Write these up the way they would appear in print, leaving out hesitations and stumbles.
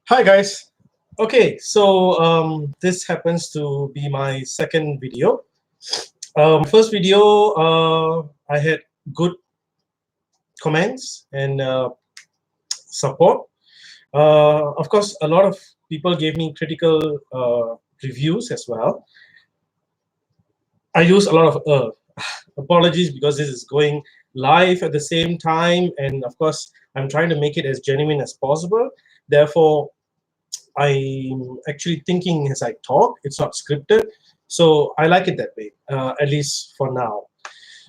Hi guys. Okay, so this happens to be my second video. First video, I had good comments and support. Of course, a lot of people gave me critical reviews as well. I use a lot of apologies because this is going live at the same time, and of course, I'm trying to make it as genuine as possible. Therefore, I'm actually thinking as I talk. It's not scripted. So I like it that way, at least for now.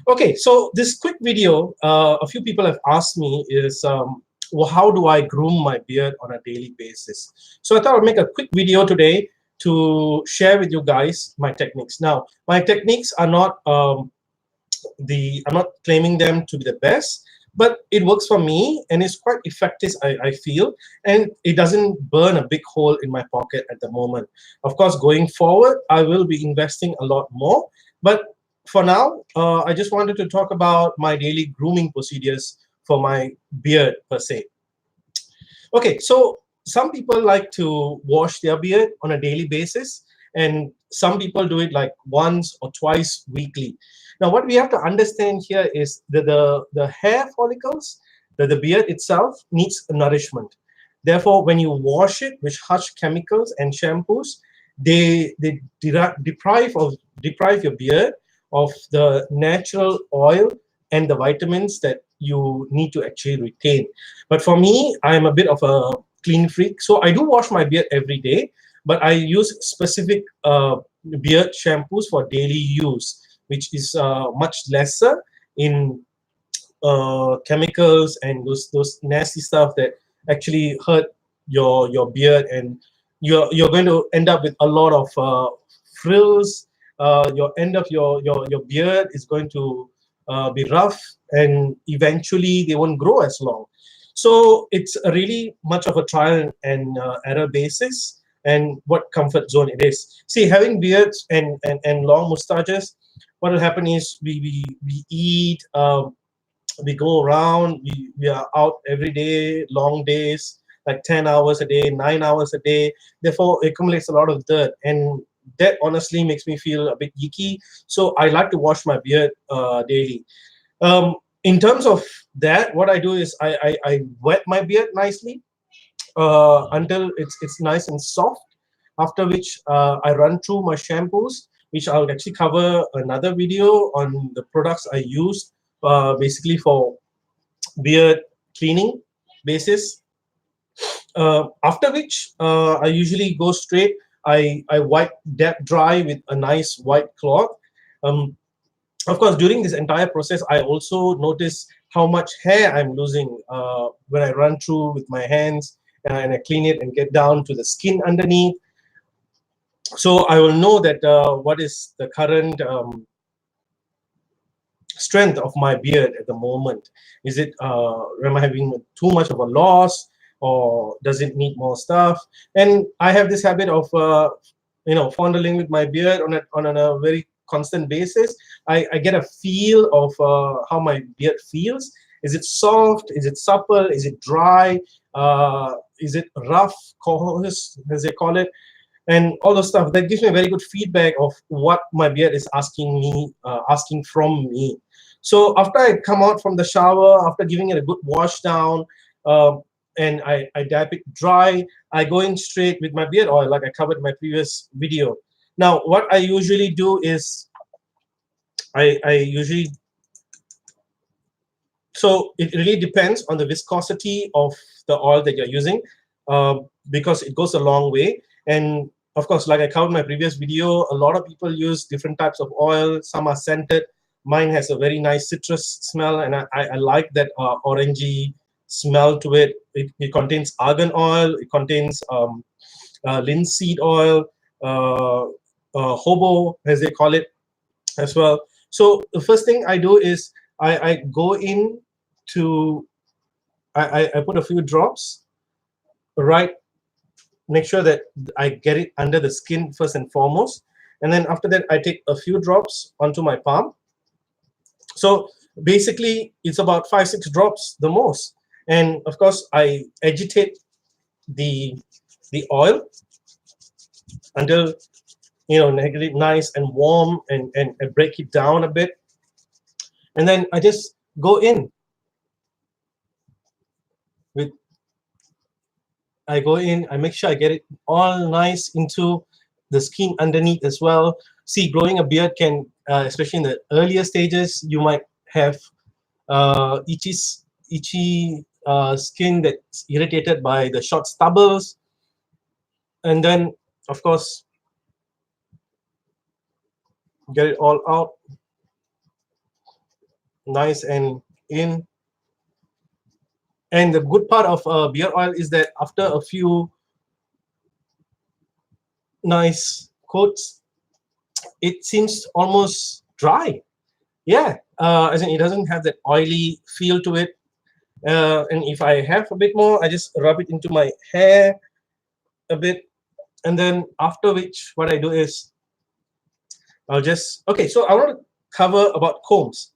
Okay, so this quick video, a few people have asked me is, well, how do I groom my beard on a daily basis? So I thought I'd make a quick video today to share with you guys my techniques. Now, my techniques are not I'm not claiming them to be the best, but it works for me and it's quite effective, I feel, and it doesn't burn a big hole in my pocket at the moment. Of course, going forward, I will be investing a lot more, but for now, I just wanted to talk about my daily grooming procedures for my beard per se. Okay, so some people like to wash their beard on a daily basis, and some people do it like once or twice weekly. Now, what we have to understand here is that the hair follicles, the beard itself needs nourishment. Therefore, when you wash it with harsh chemicals and shampoos, they deprive your beard of the natural oil and the vitamins that you need to actually retain. But for me, I'm a bit of a clean freak, so I do wash my beard every day, but I use specific beard shampoos for daily use, which is much lesser in chemicals and those nasty stuff that actually hurt your beard, and you're going to end up with a lot of frills. Your end of your beard is going to be rough, and eventually they won't grow as long. So it's a really much of a trial and error basis, and what comfort zone it is. See, having beards and long mustaches, what will happen is we eat, we go around, we are out every day, long days, like 10 hours a day, 9 hours a day. Therefore, it accumulates a lot of dirt. And that honestly makes me feel a bit icky. So I like to wash my beard daily. In terms of that, what I do is I wet my beard nicely until it's nice and soft. After which I run through my shampoos, which I'll actually cover another video on the products I use basically for beard cleaning basis. After which I usually go straight. I wipe that dry with a nice white cloth. Um, of course, during this entire process, I also notice how much hair I'm losing when I run through with my hands and I clean it and get down to the skin underneath. So I will know that what is the current strength of my beard at the moment. Is it am I having too much of a loss, or does it need more stuff? And I have this habit of fondling with my beard on a very constant basis. I get a feel of how my beard feels. Is it soft? Is it supple? Is it dry? Is it rough, coarse, as they call it? And all those stuff that gives me a very good feedback of what my beard is asking from me. So after I come out from the shower, after giving it a good wash down, um, and I dab it dry, I go in straight with my beard oil, like I covered in my previous video. Now, what I usually do is I usually, so it really depends on the viscosity of the oil that you're using, because it goes a long way. And of course, like I covered in my previous video, a lot of people use different types of oil. Some are scented. Mine has a very nice citrus smell, and I like that orangey smell to it. It contains argan oil. It contains linseed oil, hobo, as they call it, as well. So the first thing I do is I go in to I put a few drops, right? Make sure that I get it under the skin first and foremost, and then after that I take a few drops onto my palm. So basically it's about 5-6 drops the most, and of course I agitate the the oil until get it nice and warm, and break it down a bit, and then I just go in with I make sure I get it all nice into the skin underneath as well. See, growing a beard can, especially in the earlier stages, you might have itchy skin that's irritated by the short stubbles, and then of course get it all out nice and in. And the good part of beard oil is that after a few nice coats, it seems almost dry. Yeah, as in it doesn't have that oily feel to it. And if I have a bit more, I just rub it into my hair a bit, and then after which, what I do is I'll just okay. So I want to cover about combs.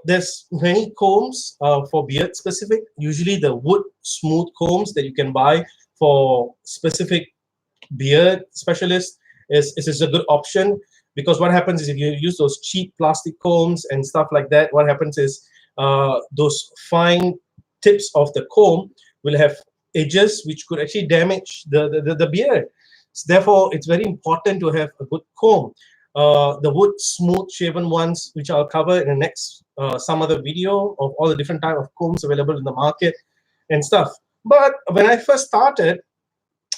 There's many combs for beard specific. Usually the wood smooth combs that you can buy for specific beard specialist is a good option, because what happens is if you use those cheap plastic combs and stuff like that, what happens is those fine tips of the comb will have edges which could actually damage the beard. Therefore, it's very important to have a good comb. The wood smooth shaven ones, which I'll cover in the next some other video of all the different type of combs available in the market and stuff. But when I first started,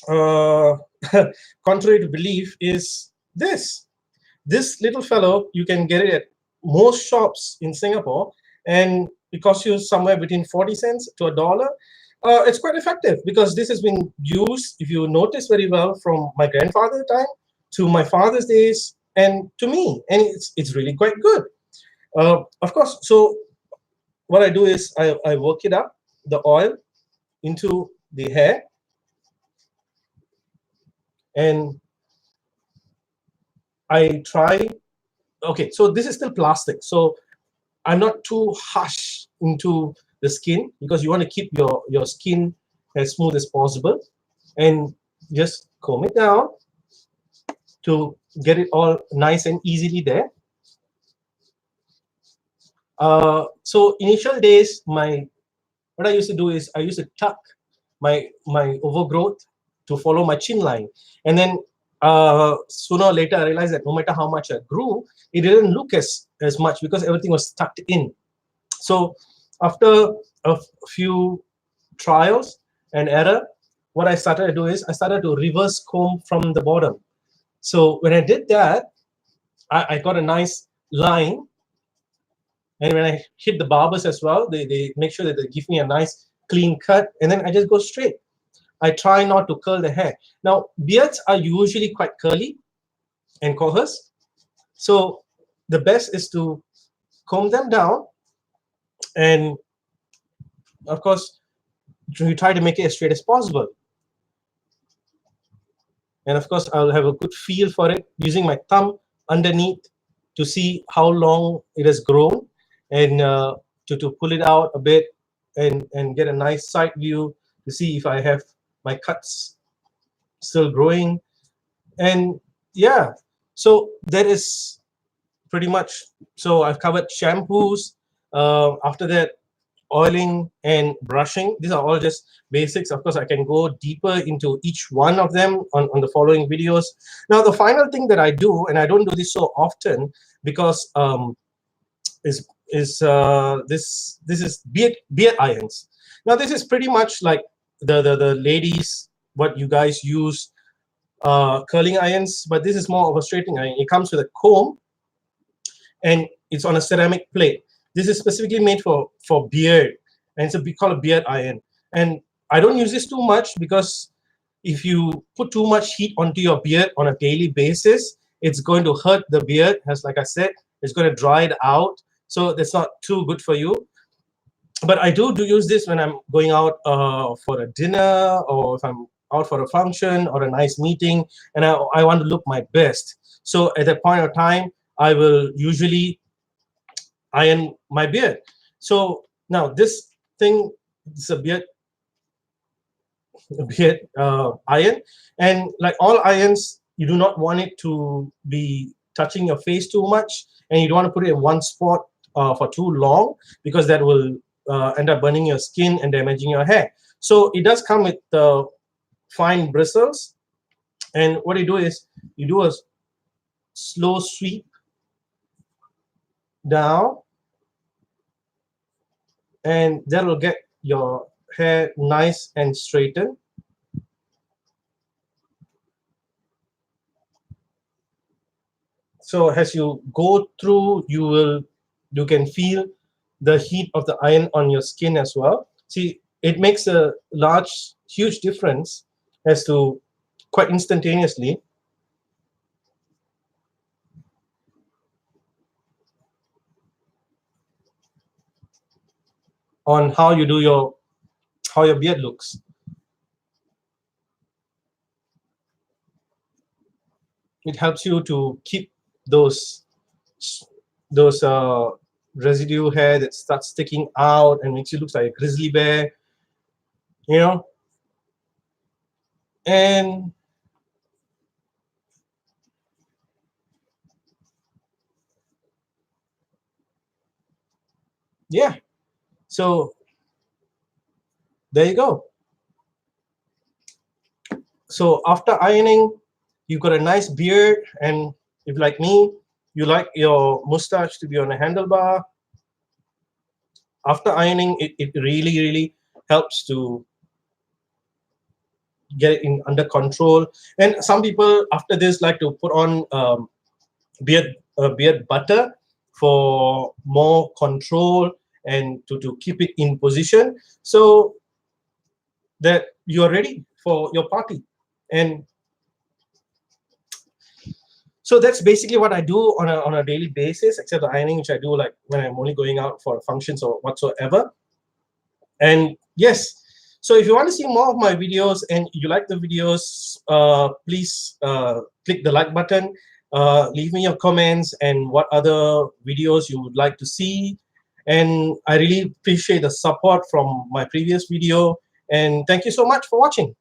uh, contrary to belief, is this little fellow. You can get it at most shops in Singapore, and it costs you somewhere between 40 cents to $1. It's quite effective because this has been used, if you notice very well, from my grandfather's time to my father's days and to me, and it's really quite good. Of course, so what I do is I work it up, the oil, into the hair, and I try. Okay, so this is still plastic, so I'm not too harsh into the skin, because you want to keep your skin as smooth as possible, and just comb it down to get it all nice and easily there. So initial days, what I used to do is I used to tuck my overgrowth to follow my chin line, and then sooner or later I realized that no matter how much I grew, it didn't look as much because everything was tucked in. So after a few trials and error, what I started to do is I started to reverse comb from the bottom. So when I did that, I got a nice line. And when I hit the barbers as well, they make sure that they give me a nice clean cut, and then I just go straight. I try not to curl the hair. Now, beards are usually quite curly and coarse, so the best is to comb them down, and of course, you try to make it as straight as possible. And of course, I'll have a good feel for it using my thumb underneath to see how long it has grown, and to pull it out a bit and get a nice side view to see if I have my cuts still growing. And yeah, so that is pretty much. So I've covered shampoos. After that, oiling and brushing. These are all just basics. Of course, I can go deeper into each one of them on the following videos. Now, the final thing that I do, and I don't do this so often because is this is beard irons. Now, this is pretty much like the ladies, what you guys use, curling irons, but this is more of a straightening iron. It comes with a comb, and it's on a ceramic plate. This is specifically made for beard, and it's we call a beard iron. And I don't use this too much because if you put too much heat onto your beard on a daily basis, it's going to hurt the beard. As like I said, it's going to dry it out, so that's not too good for you. But I do use this when I'm going out for a dinner, or if I'm out for a function or a nice meeting, and I want to look my best. So at that point of time, I will usually iron my beard. So now this thing is a beard beard iron. And like all irons, you do not want it to be touching your face too much, and you don't want to put it in one spot for too long, because that will end up burning your skin and damaging your hair. So it does come with fine bristles, and what you do is you do a slow sweep down, and that will get your hair nice and straightened. So as you go through, you can feel the heat of the iron on your skin as well. See, it makes a huge difference as to quite instantaneously on how your beard looks. It helps you to keep those those residue hair that starts sticking out and makes you look like a grizzly bear, you know. And yeah, so there you go. So after ironing, you've got a nice beard, and if like me, you like your mustache to be on a handlebar, after ironing, it really helps to get it in under control. And some people after this like to put on beard butter for more control and to keep it in position, so that you're ready for your party. And so that's basically what I do on a daily basis, except the ironing, which I do like when I'm only going out for functions or whatsoever. And yes, so if you want to see more of my videos and you like the videos, please click the like button. Leave me your comments and what other videos you would like to see. And I really appreciate the support from my previous video. And thank you so much for watching.